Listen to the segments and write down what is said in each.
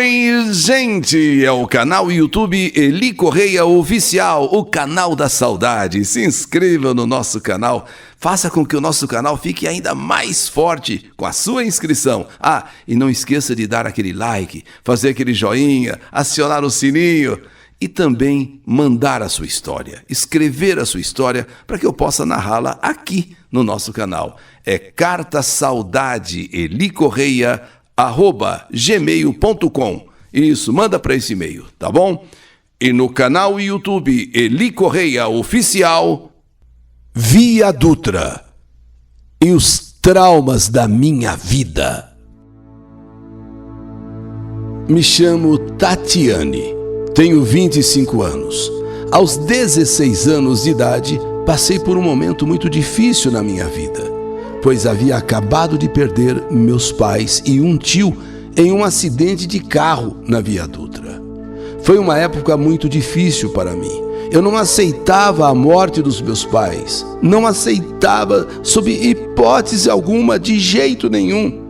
Oi, gente! É o canal YouTube Eli Correia Oficial, o canal da saudade. Se inscreva no nosso canal, faça com que o nosso canal fique ainda mais forte com a sua inscrição. Ah, e não esqueça de dar aquele like, fazer aquele joinha, acionar o sininho e também mandar a sua história, escrever a sua história para que eu possa narrá-la aqui no nosso canal. É cartasaudade@gmail.com. Isso, manda para esse e-mail, tá bom? E no canal YouTube Eli Correia Oficial, Via Dutra e os traumas da minha vida. Me chamo Tatiane, tenho 25 anos. Aos 16 anos de idade, passei por um momento muito difícil na minha vida, pois havia acabado de perder meus pais e um tio em um acidente de carro na Via Dutra. Foi uma época muito difícil para mim. Eu não aceitava a morte dos meus pais, não aceitava sob hipótese alguma, de jeito nenhum.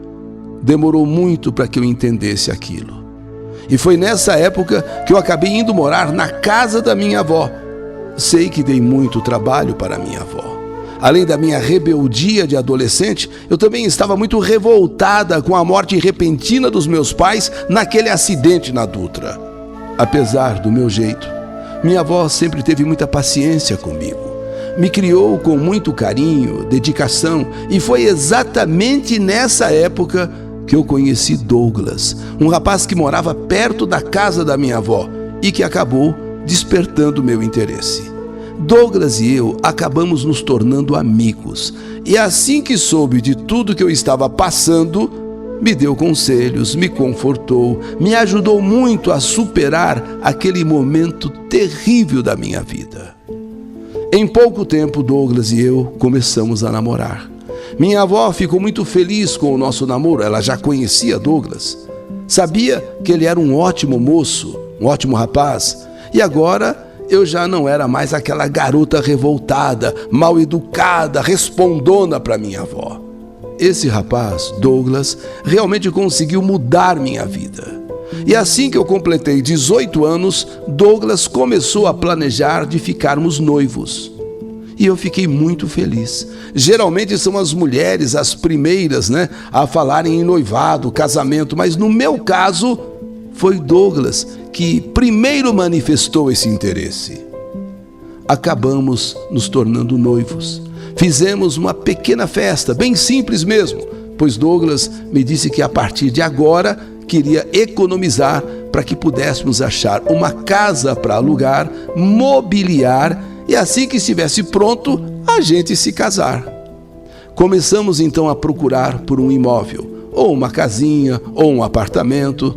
Demorou muito para que eu entendesse aquilo. E foi nessa época que eu acabei indo morar na casa da minha avó. Sei que dei muito trabalho para minha avó. Além da minha rebeldia de adolescente, eu também estava muito revoltada com a morte repentina dos meus pais naquele acidente na Dutra. Apesar do meu jeito, minha avó sempre teve muita paciência comigo. Me criou com muito carinho, dedicação, e foi exatamente nessa época que eu conheci Douglas, um rapaz que morava perto da casa da minha avó e que acabou despertando meu interesse. Douglas e eu acabamos nos tornando amigos, e assim que soube de tudo que eu estava passando, me deu conselhos, me confortou, me ajudou muito a superar aquele momento terrível da minha vida. Em pouco tempo, Douglas e eu começamos a namorar. Minha avó ficou muito feliz com o nosso namoro, ela já conhecia Douglas. Sabia que ele era um ótimo moço, um ótimo rapaz, e agora eu já não era mais aquela garota revoltada, mal educada, respondona para minha avó. Esse rapaz, Douglas, realmente conseguiu mudar minha vida. E assim que eu completei 18 anos, Douglas começou a planejar de ficarmos noivos. E eu fiquei muito feliz. Geralmente são as mulheres as primeiras, a falarem em noivado, casamento, mas no meu caso foi Douglas que primeiro manifestou esse interesse. Acabamos nos tornando noivos. Fizemos uma pequena festa, bem simples mesmo, pois Douglas me disse que a partir de agora queria economizar para que pudéssemos achar uma casa para alugar, mobiliar e assim que estivesse pronto, a gente se casar. Começamos então a procurar por um imóvel, ou uma casinha, ou um apartamento.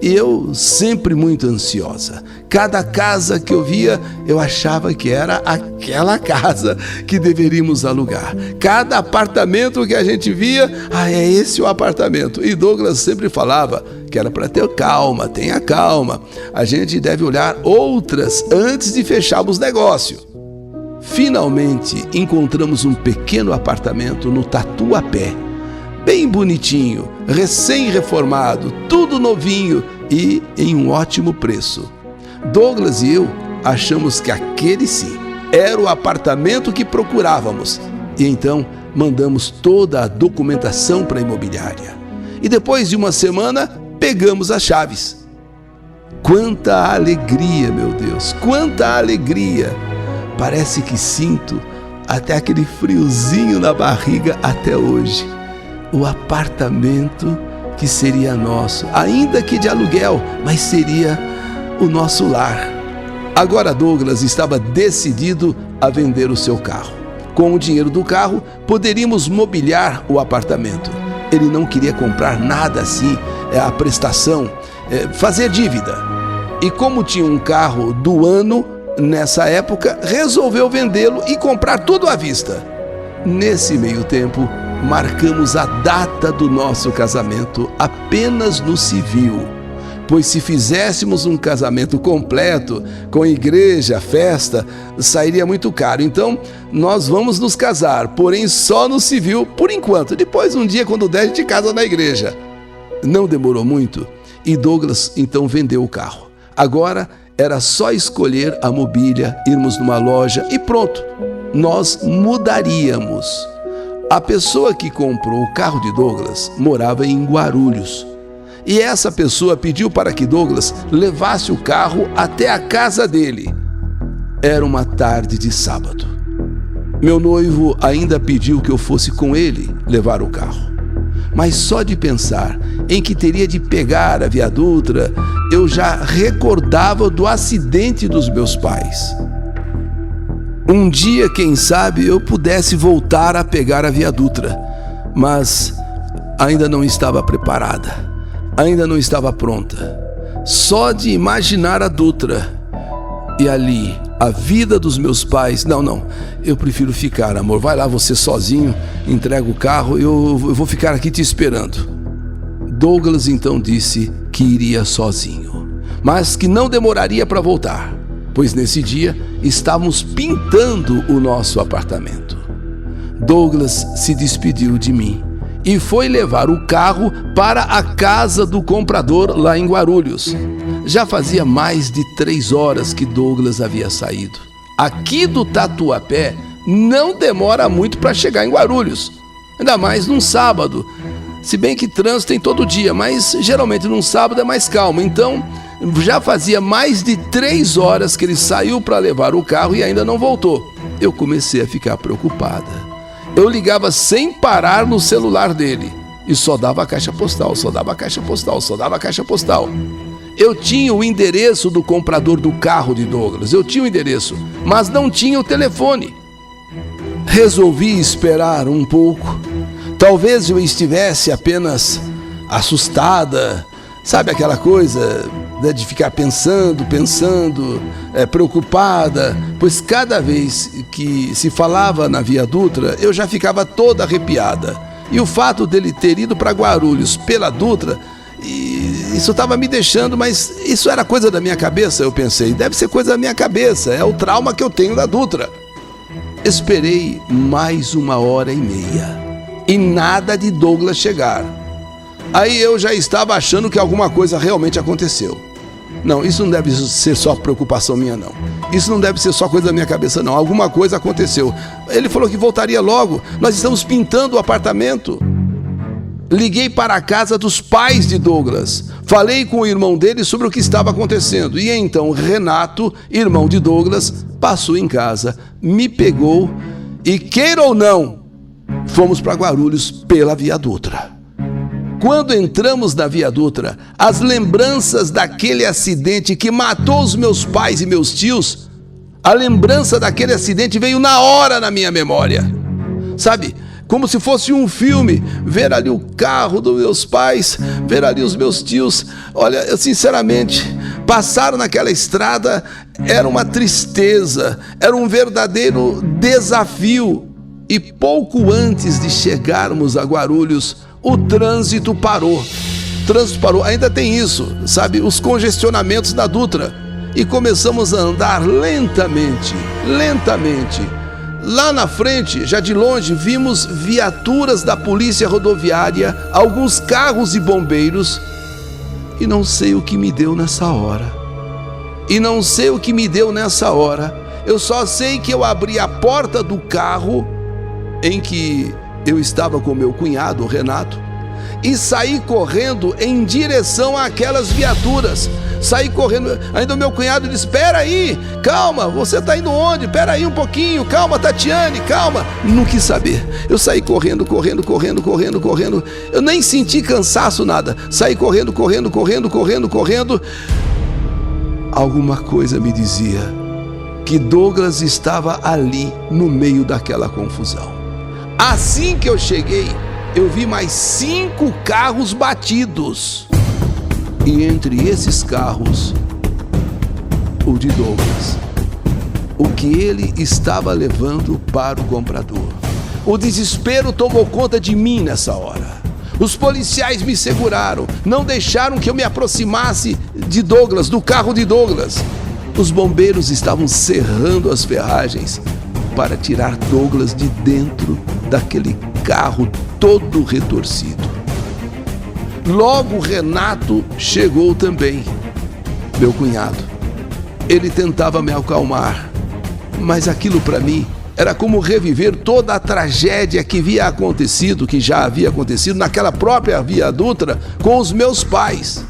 E eu sempre muito ansiosa. Cada casa que eu via, eu achava que era aquela casa que deveríamos alugar. Cada apartamento que a gente via, é esse o apartamento. E Douglas sempre falava que era para ter calma, tenha calma. A gente deve olhar outras antes de fecharmos negócio. Finalmente encontramos um pequeno apartamento no Tatuapé. Bem bonitinho, recém-reformado, tudo novinho e em um ótimo preço. Douglas e eu achamos que aquele sim era o apartamento que procurávamos e então mandamos toda a documentação para a imobiliária. E depois de uma semana, pegamos as chaves. Quanta alegria, meu Deus, quanta alegria! Parece que sinto até aquele friozinho na barriga até hoje. O apartamento que seria nosso, ainda que de aluguel, mas seria o nosso lar. Agora Douglas estava decidido a vender o seu carro. Com o dinheiro do carro, poderíamos mobiliar o apartamento. Ele não queria comprar nada assim, a prestação, fazer dívida. E como tinha um carro do ano, nessa época, resolveu vendê-lo e comprar tudo à vista. Nesse meio tempo, marcamos a data do nosso casamento apenas no civil, pois se fizéssemos um casamento completo, com igreja, festa, sairia muito caro. Então, nós vamos nos casar, porém só no civil, por enquanto. Depois, um dia, quando der, a gente casa na igreja. Não demorou muito E Douglas então vendeu o carro. Agora era só escolher a mobília, irmos numa loja e pronto, nós mudaríamos. A pessoa que comprou o carro de Douglas morava em Guarulhos. E essa pessoa pediu para que Douglas levasse o carro até a casa dele. Era uma tarde de sábado. Meu noivo ainda pediu que eu fosse com ele levar o carro. Mas só de pensar em que teria de pegar a Via Dutra, eu já recordava do acidente dos meus pais. Um dia, quem sabe, eu pudesse voltar a pegar a Via Dutra, mas ainda não estava preparada, ainda não estava pronta. Só de imaginar a Dutra e ali a vida dos meus pais, não, eu prefiro ficar, amor, vai lá você sozinho, entrega o carro, eu vou ficar aqui te esperando. Douglas então disse que iria sozinho, mas que não demoraria para voltar, pois nesse dia estávamos pintando o nosso apartamento. Douglas se despediu de mim e foi levar o carro para a casa do comprador lá em Guarulhos. Já fazia mais de 3 horas que Douglas havia saído. Aqui do Tatuapé não demora muito para chegar em Guarulhos, ainda mais num sábado. Se bem que trânsito tem todo dia, mas geralmente num sábado é mais calmo. Então já fazia mais de 3 horas que ele saiu para levar o carro e ainda não voltou. Eu comecei a ficar preocupada. Eu ligava sem parar no celular dele e só dava a caixa postal, só dava a caixa postal, só dava a caixa postal. Eu tinha o endereço do comprador do carro de Douglas, eu tinha o endereço, mas não tinha o telefone. Resolvi esperar um pouco. Talvez eu estivesse apenas assustada, sabe aquela coisa de ficar pensando, preocupada, pois cada vez que se falava na Via Dutra, eu já ficava toda arrepiada. E o fato dele ter ido para Guarulhos pela Dutra, isso estava me deixando, mas isso era coisa da minha cabeça, eu pensei, deve ser coisa da minha cabeça, é o trauma que eu tenho da Dutra. Esperei mais 1h30 e nada de Douglas chegar. Aí eu já estava achando que alguma coisa realmente aconteceu. Não, isso não deve ser só preocupação minha, não. Isso não deve ser só coisa da minha cabeça, não. Alguma coisa aconteceu. Ele falou que voltaria logo. Nós estamos pintando o apartamento. Liguei para a casa dos pais de Douglas. Falei com o irmão dele sobre o que estava acontecendo. E então Renato, irmão de Douglas, passou em casa, me pegou e, queira ou não, fomos para Guarulhos pela Via Dutra. Quando entramos na Via Dutra, as lembranças daquele acidente que matou os meus pais e meus tios, a lembrança daquele acidente veio na hora na minha memória. Sabe, como se fosse um filme, ver ali o carro dos meus pais, ver ali os meus tios. Olha, eu sinceramente, passar naquela estrada era uma tristeza, era um verdadeiro desafio. E pouco antes de chegarmos a Guarulhos, o trânsito parou. Ainda tem isso, sabe? Os congestionamentos da Dutra. E começamos a andar lentamente. Lá na frente, já de longe, vimos viaturas da polícia rodoviária, alguns carros e bombeiros. E não sei o que me deu nessa hora. Eu só sei que eu abri a porta do carro em que eu estava com meu cunhado, o Renato, e saí correndo em direção àquelas viaturas. Saí correndo, ainda o meu cunhado disse, espera aí, calma, você está indo onde? Espera aí um pouquinho, calma Tatiane, calma. Não quis saber, eu saí correndo. Eu nem senti cansaço, nada. Saí correndo. Alguma coisa me dizia que Douglas estava ali no meio daquela confusão. Assim que eu cheguei, eu vi mais 5 carros batidos. E entre esses carros, o de Douglas. O que ele estava levando para o comprador. O desespero tomou conta de mim nessa hora. Os policiais me seguraram, não deixaram que eu me aproximasse de Douglas, do carro de Douglas. Os bombeiros estavam serrando as ferragens para tirar Douglas de dentro daquele carro todo retorcido. Logo Renato chegou também, meu cunhado. Ele tentava me acalmar, mas aquilo para mim era como reviver toda a tragédia que já havia acontecido naquela própria Via Dutra com os meus pais.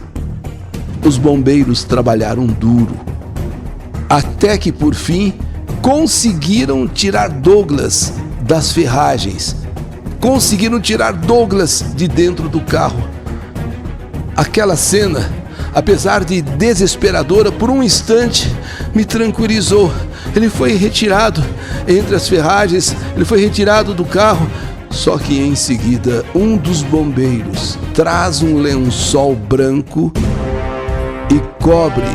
Os bombeiros trabalharam duro, até que por fim conseguiram tirar Douglas das ferragens, conseguiram tirar Douglas de dentro do carro. Aquela cena, apesar de desesperadora, por um instante me tranquilizou. Ele foi retirado entre as ferragens, ele foi retirado do carro. Só que em seguida, um dos bombeiros traz um lençol branco e cobre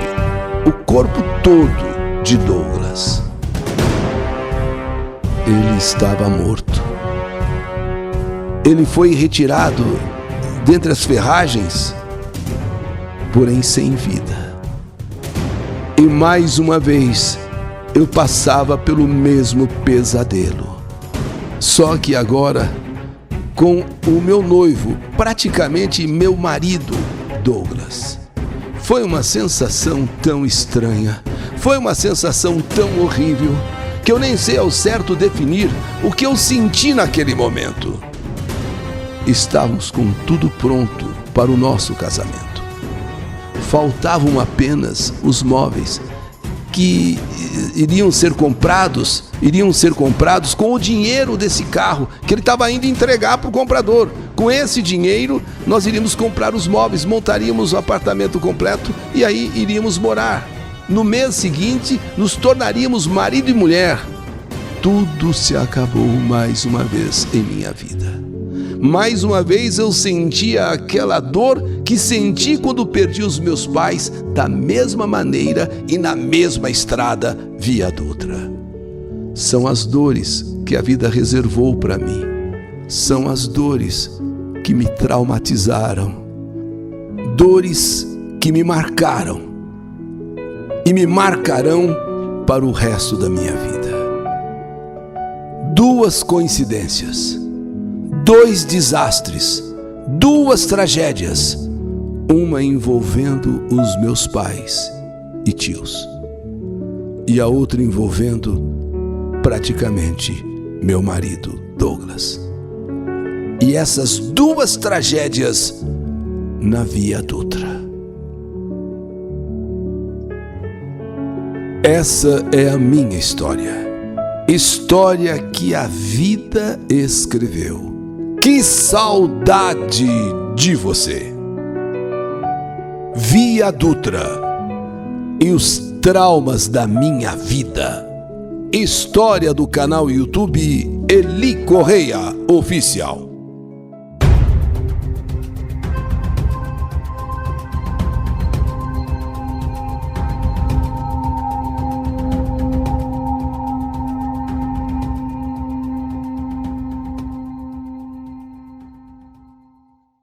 o corpo todo de Douglas. Ele estava morto. Ele foi retirado dentre as ferragens, porém sem vida. E mais uma vez eu passava pelo mesmo pesadelo. Só que agora com o meu noivo, praticamente meu marido, Douglas. Foi uma sensação tão estranha, foi uma sensação tão horrível, que eu nem sei ao certo definir o que eu senti naquele momento. Estávamos com tudo pronto para o nosso casamento. Faltavam apenas os móveis que iriam ser comprados com o dinheiro desse carro que ele estava indo entregar para o comprador. Com esse dinheiro, nós iríamos comprar os móveis, montaríamos o apartamento completo e aí iríamos morar. No mês seguinte, nos tornaríamos marido e mulher. Tudo se acabou mais uma vez em minha vida. Mais uma vez eu sentia aquela dor que senti quando perdi os meus pais, da mesma maneira e na mesma estrada Via Dutra. São as dores que a vida reservou para mim. São as dores que me traumatizaram. Dores que me marcaram e me marcarão para o resto da minha vida. Duas coincidências, dois desastres, duas tragédias, uma envolvendo os meus pais e tios, e a outra envolvendo praticamente meu marido, Douglas. E essas duas tragédias na Via Dutra. Essa é a minha história. História que a vida escreveu. Que saudade de você! Via Dutra e os traumas da minha vida. História do canal YouTube Eli Correia Oficial.